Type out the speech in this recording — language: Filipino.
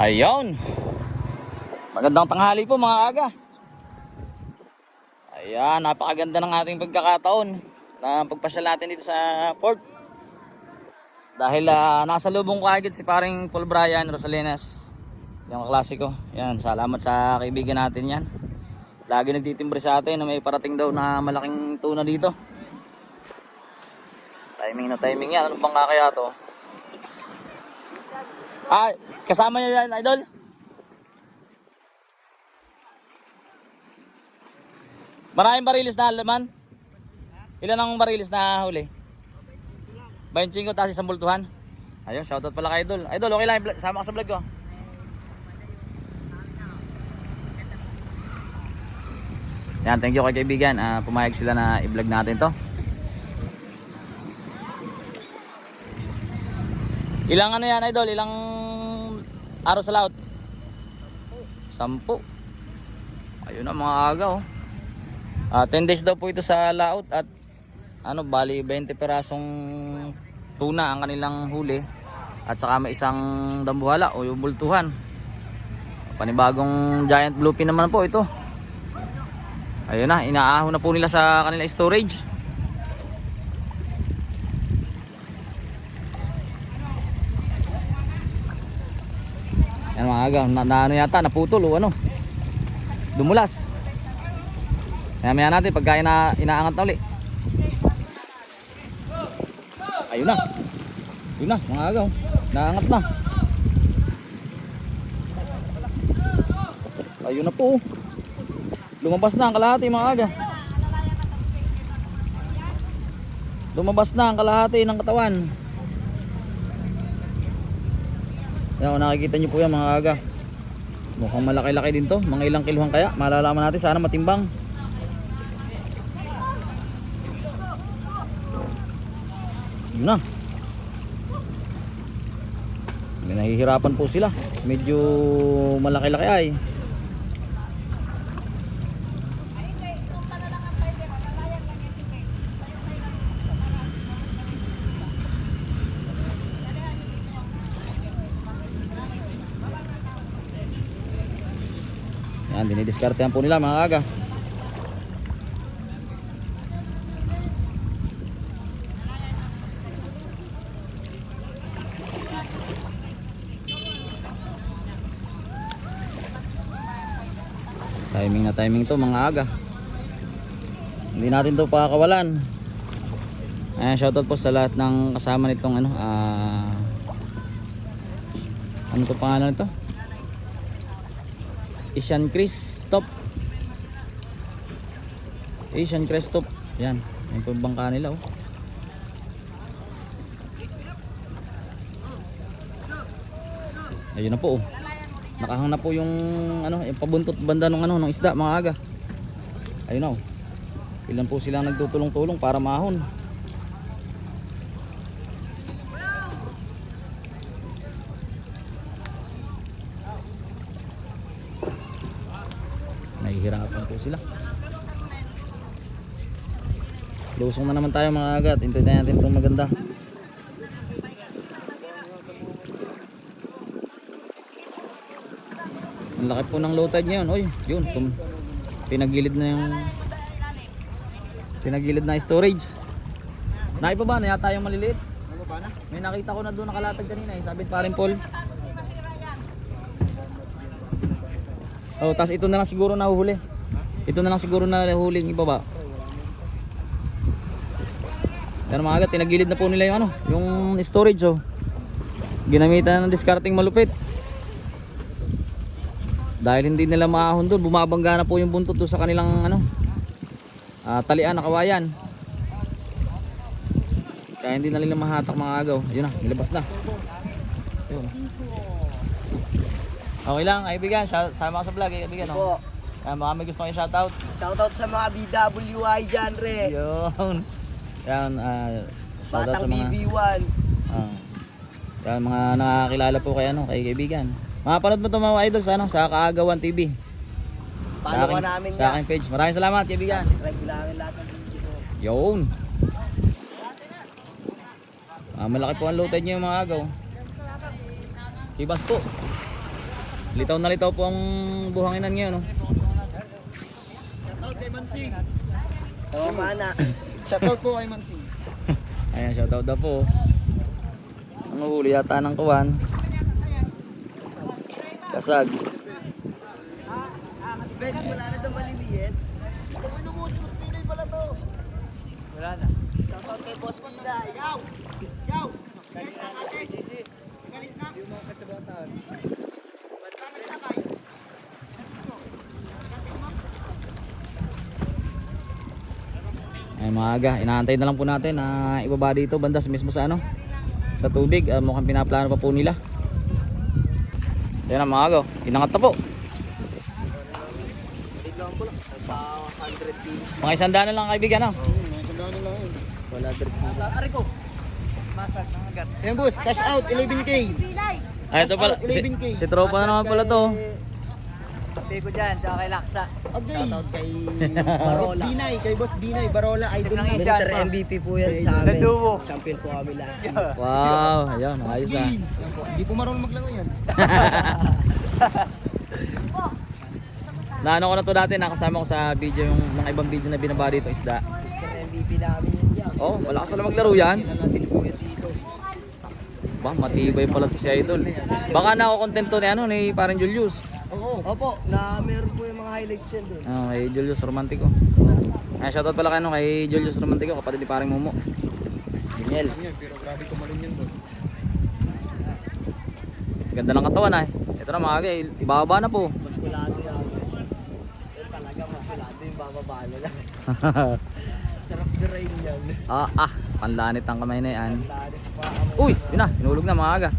Ayun. Magandang tanghali po mga aga. Ayan, napakaganda ng ating pagkakataon na pagpasyal natin dito sa port. Dahil nasa lubong ko agad si paring Paul Brian Rosalenas. Yung klasiko. Yan, salamat sa kaibigan natin yan. Lagi nagtitimbre sa atin na may parating daw na malaking tuna dito. Timing na timing yan. Ano bang kakaya to? Kasama niya yan, idol? Maraming barilis na laman? Ilan ang barilis na huli? 25 tapos isang bultuhan. Ayun, shoutout pala kay idol. Idol, okay lang, sama ka sa vlog ko. Yan, thank you kay kaibigan. Pumayag sila na i-vlog natin to. Ilang ano yan, idol? Ilang araw sa laut? 10. Ayun na mga aga, oh. 10 days daw po ito sa laut at bali 20 perasong tuna ang kanilang huli at saka may isang dambuhala o yung bultuhan. Panibagong giant bluefin naman po ito. Ayun na, inaahon na po nila sa kanilang storage. Yan mga aga, ano yata, naputol o dumulas. Maya natin pagka inaangat na uli. Ayun na. Ayun na mga agaw. Naangat na. Ayun na po. Lumabas na ang kalahati mga aga. Lumabas na ang kalahati ng katawan. Yan, nakikita nyo po yan mga aga. Mukhang malaki-laki din to. Mga ilang kiluhan kaya. Malalaman natin, sana matimbang. Yun na. May nahihirapan po sila. Medyo malaki-laki ay. Yan, dinidiskartehan po nila mga aga. Timing na timing to mga aga. Hindi natin to pakakawalan. Ayan, shoutout po sa lahat ng kasama nitong ano to pangalan nito? Asian Crestop. Asian Crestop. Yan, yung pabangka nila oh. Ayun na po oh. Nakahang na po yung yung pabuntot banda ng isda mga aga. Ayun na oh. Ilan po silang nagtutulong-tulong para mahon. Nahihirapan po sila. Lusong na naman tayo mga aga. Hintayin natin itong maganda. Ang laki po ng low tide ngayon. Oy, yun, pinagilid na storage. Naipa ba na yata yung maliliit? May nakita ko na doon nakalatag kanina eh. Sabi pa rin Paul. Oh, tas ito na lang siguro na huhuli. Ito na lang siguro na huling ibaba. Pero mga aga, tinagilid na po nila yung yung storage oh. Ginamitan ng discarding malupit. Dahil hindi nila maahon doon, bumabangga na po yung buntot doon sa kanilang talian na kawayan. Kaya hindi na nila mahatak mga agaw. Yun na, nilabas na. Yun. Okay lang, kaibigan, sama ka sa vlog, kaibigan. No? Baka may gusto kayo shoutout. Shoutout sa mga BWI dyan, re. Yun. Yan, shoutout sa Batang mga BB1. Yan, mga nakakilala po kay kaibigan. Mapanood mo ito mga idol sa Kaagawan TV. Paano ka namin sa aking page. Maraming salamat kaibigan. Subscribe ko namin lahat ng video. Yun. Malaki po ang low tide niyo mga agaw. Ibas po. Litaw na litaw po ang buhanginan ngayon. Oh. Shoutout kay Mansing. Tama na. Shoutout po kay Mansing. Ayan, shoutout daw po. Ang huli yata ng kuwan. Kasag. Bench, wala na daw maliliit. Ano mo, Boss Pinoy pala to. Wala na. Shoutout kay Boss Pinoy. Ikaw! Ikaw! Galis na ate. Galis na. Yung mga katabatan. Ba't ka nagsabay? Ay maaga, inaantay na lang po natin na ibaba dito banda mismo sa ano, sa tubig. Mukhang pinaplano pa po nila. Yan ang maaga, inangat na po. Tignan ko lang. Sa 100 feet. Mga 100 na lang kaibigan, no? May sandaan na lang yun. Wala direct na. Ari ko. Masak ng agad. Ayan boss, cash out 11K. Ay ito pala, si tropa na naman pala to. Sabi ko dyan, tsaka kay Laksa. Okay. Shoutout kay Boss Binay, kay Boss Binay, Barola, idol Ng ng isa, Mr. pa. MVP po yan sa amin. Nadumo. Champion po kami last year. Wow, ayun, ayos ah. Hindi po marunong maglaro yan. Naano ko na to dati, nakasama ko sa video, yung mga ibang video na binaba dito isda. Mr. MVP namin yan dyan. Oh, wala ka pala maglaro yan. Kilala natin po yan dito. Ba, matibay pala to si Idol. Baka nako-contento ni ano ni parang Julius. Oo. Opo, na meron po yung mga highlights yan doon. Kay Julius Romantico. Ay, shoutout pala kayo kay Julius Romantico, kapatid ni parang Momo. Daniel. Pero grabe kumalun yan boss. Ganda ng katawan ay. Ito na mga agay, ibababa na po. Maskulado yan. Yan talaga maskulado yung bababa nila. Sarap dirain yan. Panlanit ang kamay na yan. Lalit pa. Uy, yun na, hinulog na mga aga.